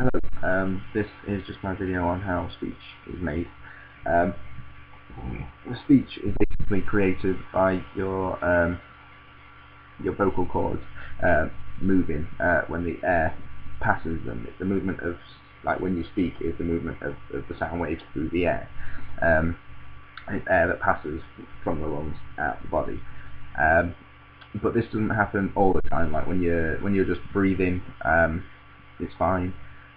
Hello, this is just my video on how speech is made. Um, the speech is basically created by your vocal cords moving when the air passes them. It's the movement of, like when you speak, is the movement of the sound waves through the air. It's air that passes from the lungs out the body. But this doesn't happen all the time. Like when you're just breathing, it's fine.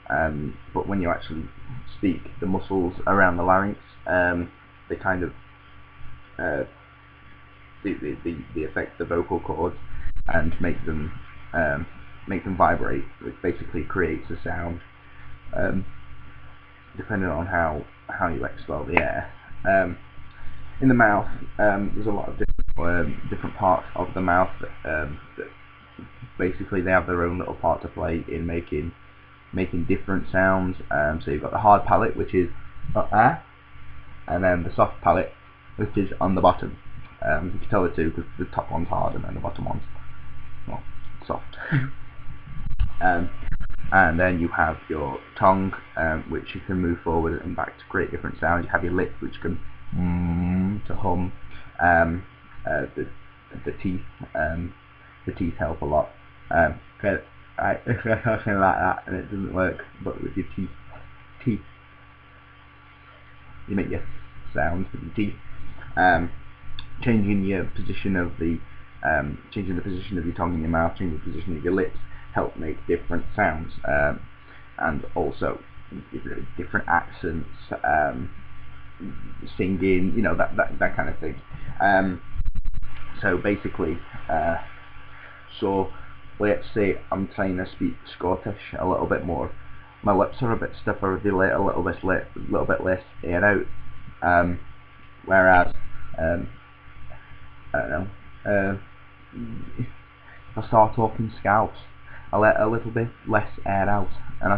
But when you actually speak, the muscles around the larynx, they kind of they affect the vocal cords and make them vibrate, which basically creates a sound, depending on how you expel the air. In the mouth, there's a lot of different parts of the mouth that basically they have their own little part to play in making different sounds. So you've got the hard palate, which is up there, and then the soft palate, which is on the bottom. You can tell the two because the top one's hard and then the bottom one's, well, soft. And then you have your tongue, which you can move forward and back to create different sounds. You have your lips, which can to hum. The teeth, help a lot. I something like that, and it doesn't work. But with your teeth, you make your sounds with your teeth. Changing the position of your tongue in your mouth, changing the position of your lips, help make different sounds, and also different accents, singing, you know, that kind of thing. So basically, so let's say I'm trying to speak Scottish a little bit more. My lips are a bit stiffer, they let a little bit less air out. Whereas I don't know, if I start talking Scouse, I let a little bit less air out, and I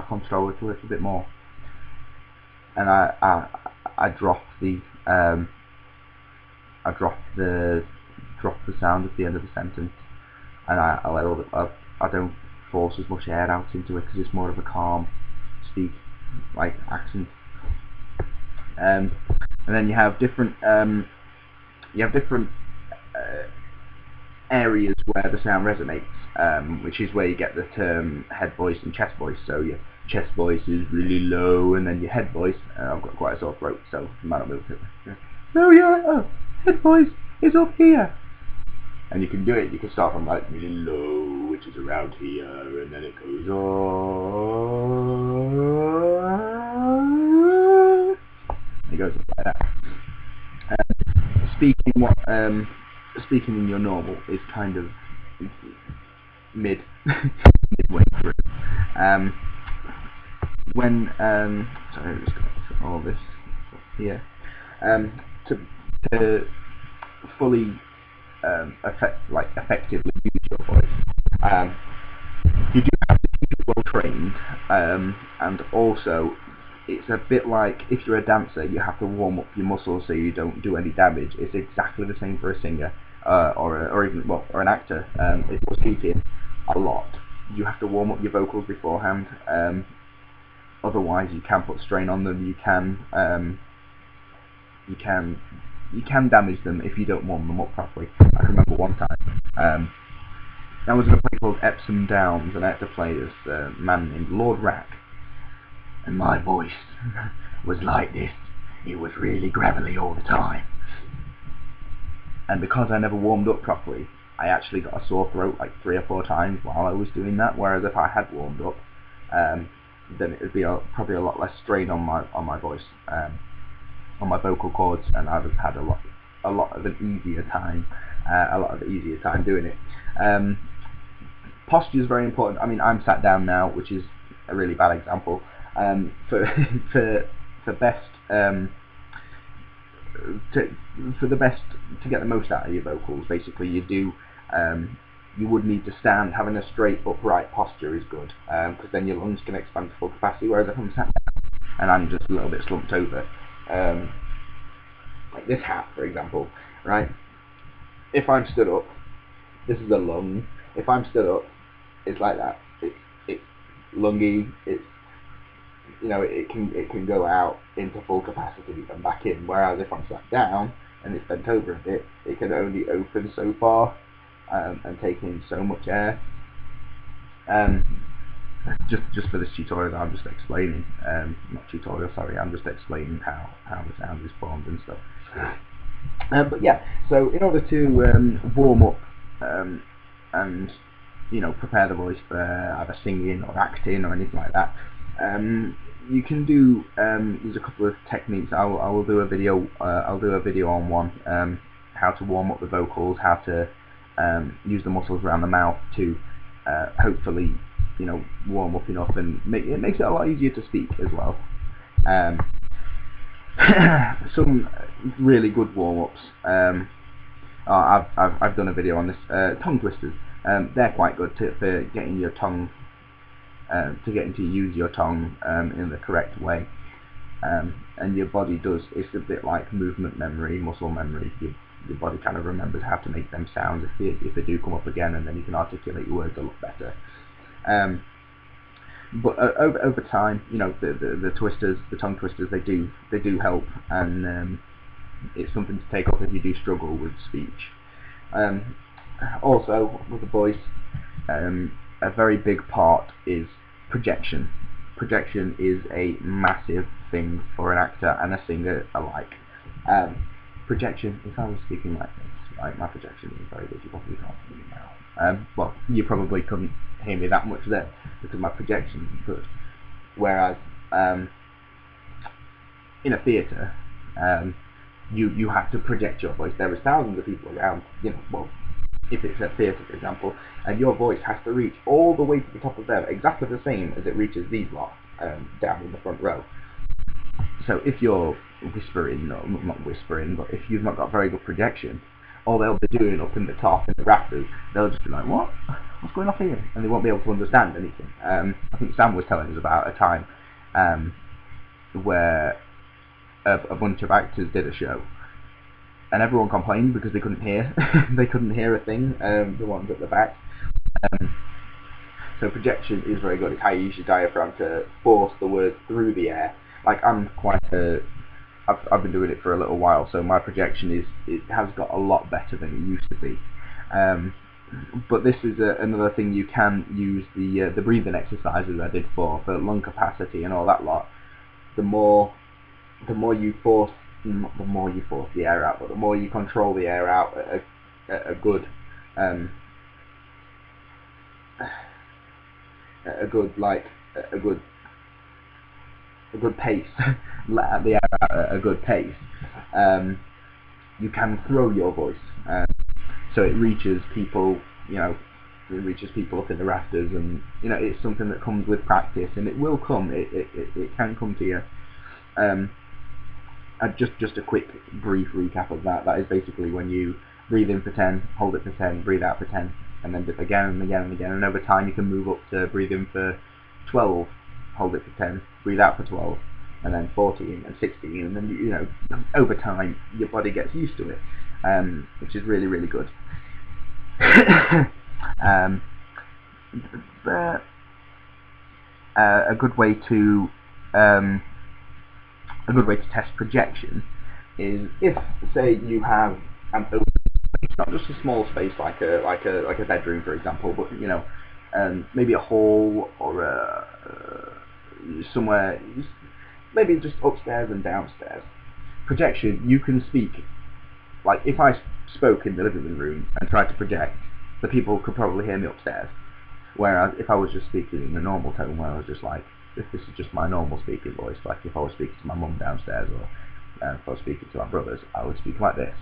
control it a little bit more, and I drop the sound at the end of the sentence, and I don't force as much air out into it because it's more of a calm speak, like accent. And then you have different areas where the sound resonates, which is where you get the term head voice and chest voice. So your chest voice is really low, and then your head voice, I've got quite a sore throat, so you might not be able to. Oh yeah, head voice is up here. And you can do it, you can start from like really low, which is around here, and then it goes on. It goes up like that. Speaking in your normal is kind of midway through. Sorry, I've just got all this here. To fully effectively use your voice, you do have to keep it well trained, and also it's a bit like if you're a dancer, you have to warm up your muscles so you don't do any damage. It's exactly the same for a singer, or an actor. If you're speaking a lot, you have to warm up your vocals beforehand. Otherwise, you can put strain on them. You can damage them if you don't warm them up properly. I can remember one time, I was in a place called Epsom Downs, and I had to play this man named Lord Rack, and my voice was like this. It was really gravelly all the time, and because I never warmed up properly, I actually got a sore throat like 3 or 4 times while I was doing that. Whereas if I had warmed up, then it would be probably a lot less strain on my voice, on my vocal cords, and I'd have had a lot of an easier time doing it. Posture is very important. I mean, I'm sat down now, which is a really bad example. For to get the most out of your vocals, basically you would need to stand. Having a straight, upright posture is good, because then your lungs can expand to full capacity. Whereas if I'm sat down and I'm just a little bit slumped over, like this hat, for example, right? If I'm stood up, this is a lung. If I'm stood up, it's like that. It's lungy. It's, you know, it can go out into full capacity and back in. Whereas if I'm sat down and it's bent over a bit, it can only open so far and take in so much air. Just for this tutorial, I'm just explaining, not tutorial, sorry, I'm just explaining how the sound is formed and stuff. But yeah, so in order to warm up and, you know, prepare the voice for either singing or acting or anything like that, you can do, there's a couple of techniques. I will do a video. I'll do a video on one, how to warm up the vocals, how to use the muscles around the mouth to hopefully, you know, warm up enough, and it makes it a lot easier to speak as well. Some really good warm-ups. I've done a video on this. Tongue twisters. They're quite good for getting your tongue to use your tongue in the correct way. And your body does. It's a bit like movement memory, muscle memory. Your body kind of remembers how to make them sounds if they do come up again, and then you can articulate your words a lot better. But over time, you know, the twisters, the tongue twisters, they do help, and it's something to take up if you do struggle with speech. Also, with the voice, a very big part is projection. Projection is a massive thing for an actor and a singer alike. Projection, if I was speaking like this, right, my projection is very good, you probably can't see me now. Well, you probably couldn't hear me that much then, because my projection is good. Whereas, in a theatre, you have to project your voice. There is thousands of people around, you know, well, if it's a theatre, for example, and your voice has to reach all the way to the top of them, exactly the same as it reaches these lot down in the front row. So if you're whispering, or not whispering, but if you've not got very good projection, all they'll be doing up in the top, in the rafters, they'll just be like, what? What's going on here? And they won't be able to understand anything. I think Sam was telling us about a time where a bunch of actors did a show, and everyone complained because they couldn't hear. They couldn't hear a thing, the ones at the back. So projection is very good. It's how you use your diaphragm to force the words through the air. Like, I'm quite I've been doing it for a little while, so my projection it has got a lot better than it used to be. But this is another thing. You can use the breathing exercises I did for lung capacity and all that lot. The more you force, not the more you force the air out, but the more you control the air out at a good pace, let the air out at a good pace, you can throw your voice, so it reaches people, you know, it reaches people up in the rafters, and, you know, it's something that comes with practice, and it will come, it can come to you. Just a quick brief recap of that. That is basically when you breathe in for 10, hold it for 10, breathe out for 10, and then dip again and again and again, and over time you can move up to breathe in for 12, hold it for 10, breathe out for 12, and then 14 and 16, and then, you know, over time your body gets used to it, which is really, really good. A good way to test projection is if, say, you have an open space, not just a small space like a bedroom, for example, but, you know, maybe a hall or somewhere, maybe just upstairs and downstairs. Projection, you can speak. Like, if I spoke in the living room and tried to project, the people could probably hear me upstairs. Whereas if I was just speaking in a normal tone, where I was just like, if this is just my normal speaking voice, like if I was speaking to my mum downstairs, or if I was speaking to my brothers, I would speak like this.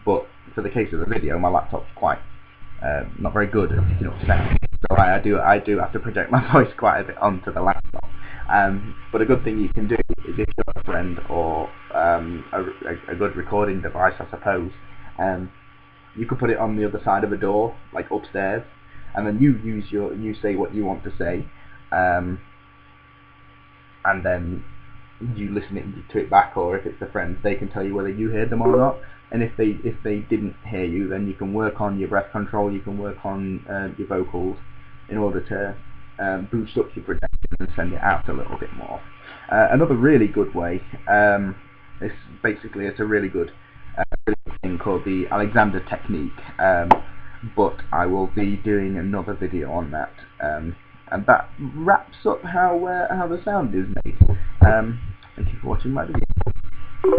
But for the case of the video, my laptop's quite not very good at picking up sound, so I do have to project my voice quite a bit onto the laptop. But a good thing you can do is, if you've got a friend or a good recording device, I suppose, you could put it on the other side of a door, like upstairs, and then you say what you want to say, and then you listen to it back, or if it's a friend, they can tell you whether you heard them or not. And if they didn't hear you, then you can work on your breath control, you can work on your vocals in order to boost up your production and send it out a little bit more. Another really good way is basically it's a really good thing called the Alexander technique, but I will be doing another video on that, and that wraps up how the sound is made. Thank you for watching my video.